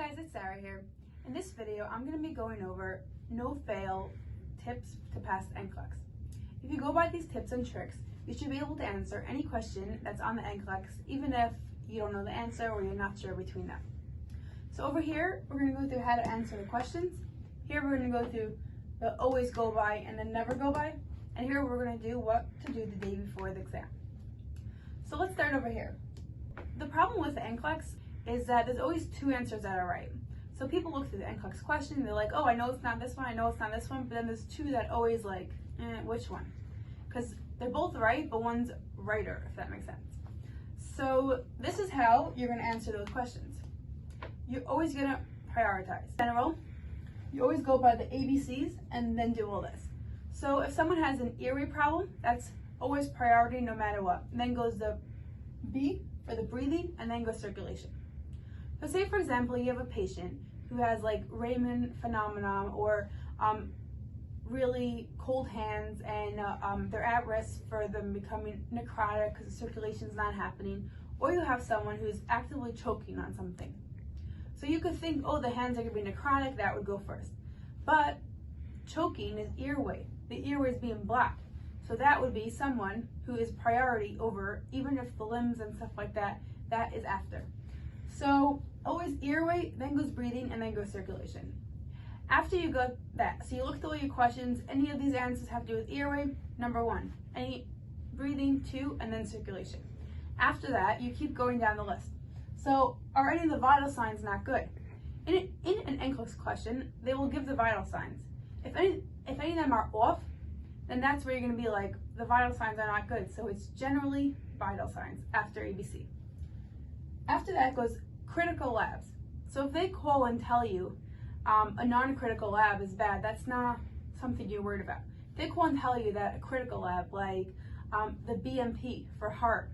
guys, it's Sarah here. In this video, I'm going to be going over no-fail tips to pass NCLEX. If you go by these tips and tricks, you should be able to answer any question that's on the NCLEX, even if you don't know the answer or you're not sure between them. So over here, we're going to go through how to answer the questions. Here we're going to go through the always go by and then never go by. And here we're going to do what to do the day before the exam. So let's start over here. The problem with the NCLEX is that there's always two answers that are right. So people look through the NCLEX question and they're like, oh, I know it's not this one, I know it's not this one, but then there's two that always like, which one? Because they're both right, but one's righter, if that makes sense. So this is how you're going to answer those questions. You're always going to prioritize. In general, you always go by the ABCs and then do all this. So if someone has an airway problem, that's always priority no matter what. And then goes the B for the breathing, and then goes circulation. So say for example you have a patient who has like Raymond phenomenon or really cold hands and they're at risk for them becoming necrotic because the circulation is not happening, or you have someone who's actively choking on something. So you could think, oh, the hands are going to be necrotic, that would go first. But choking is airway. The airway is being blocked. So that would be someone who is priority over, even if the limbs and stuff like that, that is after. So always airway, then goes breathing, and then goes circulation. After you got that, so you look through all your questions, any of these answers have to do with airway, number one. Any breathing, two, and then circulation. After that, you keep going down the list. So are any of the vital signs not good? In an NCLEX question, they will give the vital signs. If any of them are off, then that's where you're going to be like, the vital signs are not good. So it's generally vital signs after ABC. After that goes critical labs. So if they call and tell you a non-critical lab is bad, that's not something you're worried about. If they call and tell you that a critical lab, like the BMP for heart,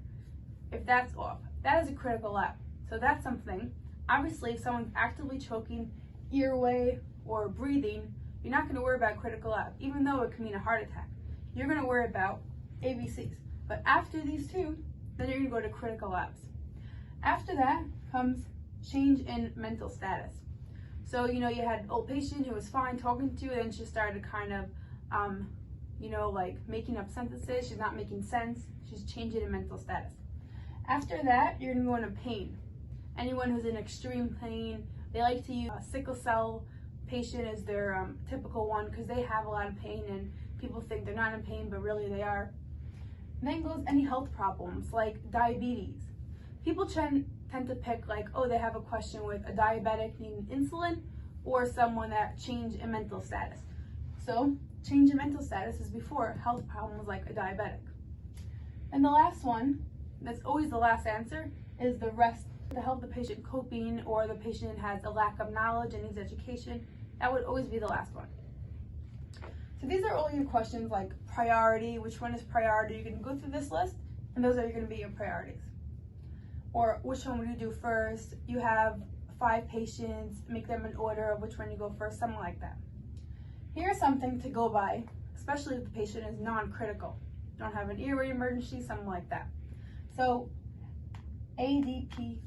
if that's off, that is a critical lab. So that's something. Obviously, if someone's actively choking, airway, or breathing, you're not going to worry about critical lab, even though it can mean a heart attack. You're going to worry about ABCs. But after these two, then you're going to go to critical labs. After that comes change in mental status. So, you had an old patient who was fine talking to you, and then she started kind of, like making up sentences. She's not making sense. She's changing in mental status. After that, you're going to go into pain. Anyone who's in extreme pain, they like to use a sickle cell patient is their typical one because they have a lot of pain and people think they're not in pain, but really they are. And then goes any health problems like diabetes. People tend to pick like, oh, they have a question with a diabetic needing insulin or someone that changed in mental status. So change in mental status is before health problems like a diabetic. And the last one, that's always the last answer, is the rest. To help the patient coping, or the patient has a lack of knowledge and needs education, that would always be the last one. So these are all your questions like priority, which one is priority? You can go through this list and those are going to be your priorities. Or which one would you do first? You have 5 patients, make them in order of which one you go first, something like that. Here's something to go by, especially if the patient is non-critical. Don't have an airway emergency, something like that. So ADPIE,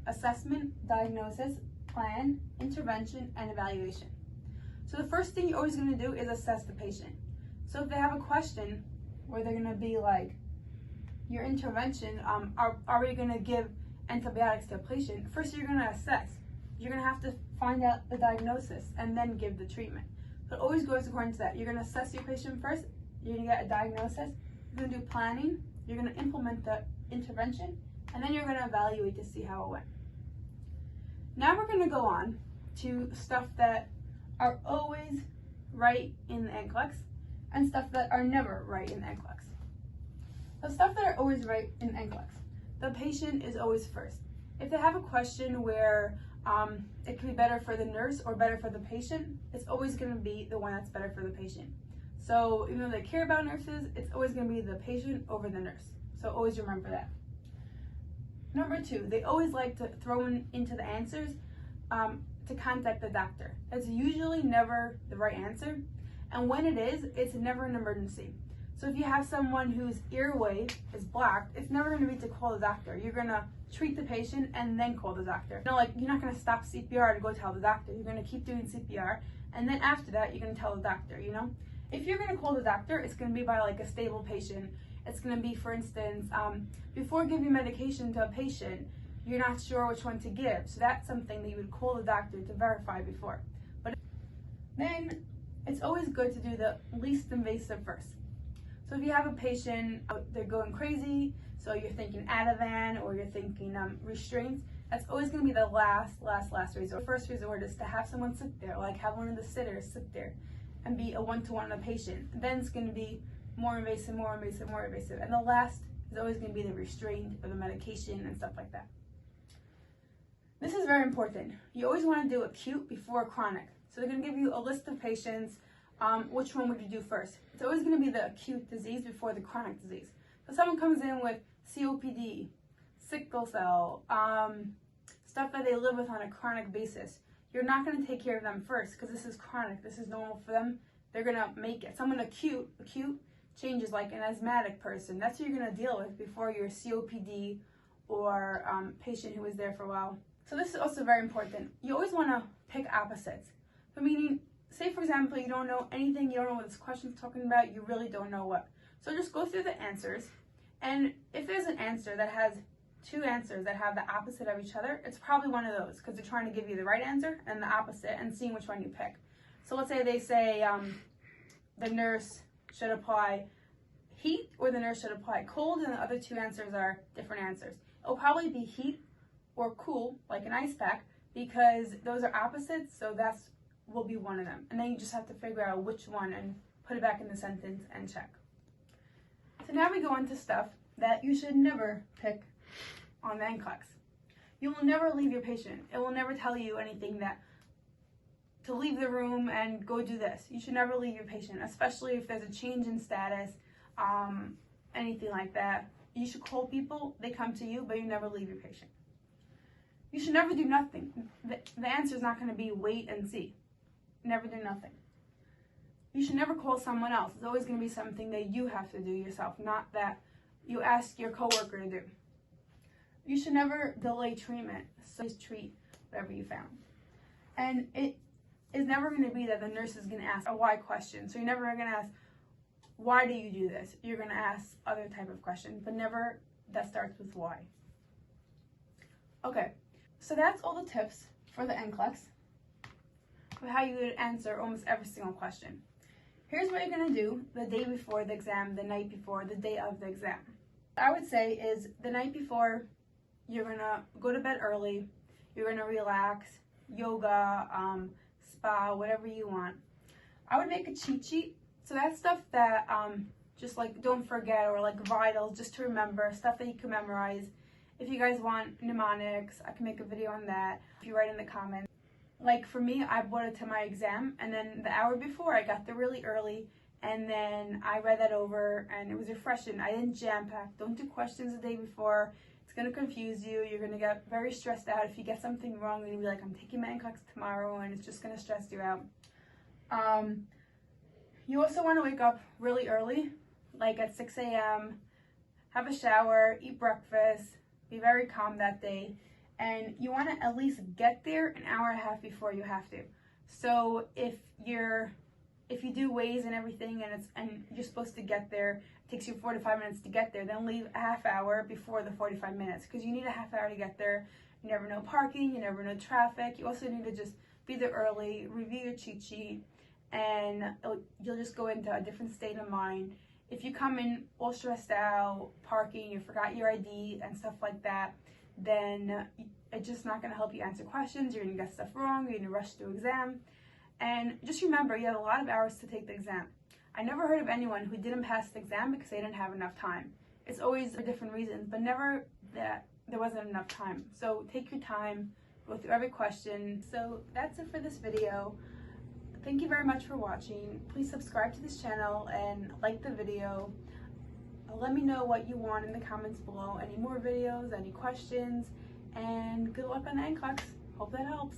assessment, diagnosis, plan, intervention, and evaluation. So the first thing you're always going to do is assess the patient. So if they have a question where they're going to be like, your intervention, are we going to give antibiotics to a patient? First, you're going to assess. You're going to have to find out the diagnosis and then give the treatment. So it always goes according to that. You're going to assess your patient first. You're going to get a diagnosis. You're going to do planning. You're going to implement the intervention. And then you're going to evaluate to see how it went. Now we're going to go on to stuff that are always right in the NCLEX and stuff that are never right in the NCLEX. The stuff that are always right in the NCLEX, the patient is always first. If they have a question where it could be better for the nurse or better for the patient, it's always going to be the one that's better for the patient. So even though they care about nurses, it's always going to be the patient over the nurse. So always remember that. Number 2, they always like to throw into the answers to contact the doctor. That's usually never the right answer. And when it is, it's never an emergency. So if you have someone whose airway is blocked, it's never going to be to call the doctor. You're going to treat the patient and then call the doctor. You know, like, you're not going to stop CPR to go tell the doctor. You're going to keep doing CPR, and then after that, you're going to tell the doctor, you know? If you're going to call the doctor, it's going to be by like a stable patient. It's going to be, for instance, before giving medication to a patient, you're not sure which one to give. So that's something that you would call the doctor to verify before. But then it's always good to do the least invasive first. So if you have a patient, they're going crazy, so you're thinking Ativan or you're thinking restraints, that's always going to be the last resort. The first resort is to have someone sit there, like have one of the sitters sit there and be a one-to-one on the patient. Then it's going to be more invasive, more invasive, more invasive. And the last is always going to be the restraint or the medication and stuff like that. This is very important. You always want to do acute before chronic. So they're going to give you a list of patients. Which one would you do first? It's always going to be the acute disease before the chronic disease. So someone comes in with COPD, sickle cell, stuff that they live with on a chronic basis. You're not going to take care of them first because this is chronic. This is normal for them. They're going to make it. Someone acute changes like an asthmatic person. That's what you're going to deal with before your COPD or patient who was there for a while. So this is also very important. You always want to pick opposites. So meaning, say for example, you don't know anything, you don't know what this question's talking about, you really don't know what. So just go through the answers, and if there's an answer that has two answers that have the opposite of each other, it's probably one of those, because they're trying to give you the right answer and the opposite and seeing which one you pick. So let's say they say the nurse should apply heat or the nurse should apply cold, and the other two answers are different answers. It'll probably be heat or cool, like an ice pack, because those are opposites, so that's will be one of them. And then you just have to figure out which one and put it back in the sentence and check. So now we go into stuff that you should never pick on the NCLEX. You will never leave your patient. It will never tell you anything that to leave the room and go do this. You should never leave your patient, especially if there's a change in status, anything like that. You should call people, they come to you, but you never leave your patient. You should never do nothing. The answer is not going to be wait and see. Never do nothing. You should never call someone else. It's always going to be something that you have to do yourself, not that you ask your coworker to do. You should never delay treatment. So just treat whatever you found. And it is never going to be that the nurse is going to ask a why question. So you're never going to ask, why do you do this? You're going to ask other type of questions, but never that starts with why. Okay, so that's all the tips for the NCLEX of how you would answer almost every single question. Here's what you're going to do the day before the exam, the night before, the day of the exam. What I would say is the night before, you're going to go to bed early, you're going to relax, yoga, spa, whatever you want. I would make a cheat sheet. So that's stuff that just like don't forget, or like vitals, just to remember, stuff that you can memorize. If you guys want mnemonics, I can make a video on that if you write in the comments. Like for me, I brought it to my exam, and then the hour before I got there really early, and then I read that over and it was refreshing. I didn't jam pack. Don't do questions the day before. It's going to confuse you. You're going to get very stressed out. If you get something wrong, you're going to be like, I'm taking my NCLEX tomorrow, and it's just going to stress you out. You also want to wake up really early, like at 6 a.m., have a shower, eat breakfast, be very calm that day, and you want to at least get there an hour and a half before you have to. So if you do Waze and everything, and you're supposed to get there, it takes you 45 minutes to get there, then leave a half hour before the 45 minutes, because you need a half hour to get there. You never know parking, you never know traffic. You also need to just be there early, review your cheat sheet, and you'll just go into a different state of mind. If you come in all stressed out, parking, you forgot your ID and stuff like that, then it's just not going to help you answer questions. You're going to get stuff wrong, you're going to rush through exam. And just remember, you have a lot of hours to take the exam. I never heard of anyone who didn't pass the exam because they didn't have enough time. It's always for different reasons, but never that there wasn't enough time. So take your time, go through every question. So that's it for this video. Thank you very much for watching. Please subscribe to this channel and like the video. Let me know what you want in the comments below. Any more videos, any questions, and good luck on the NCLEX. Hope that helps.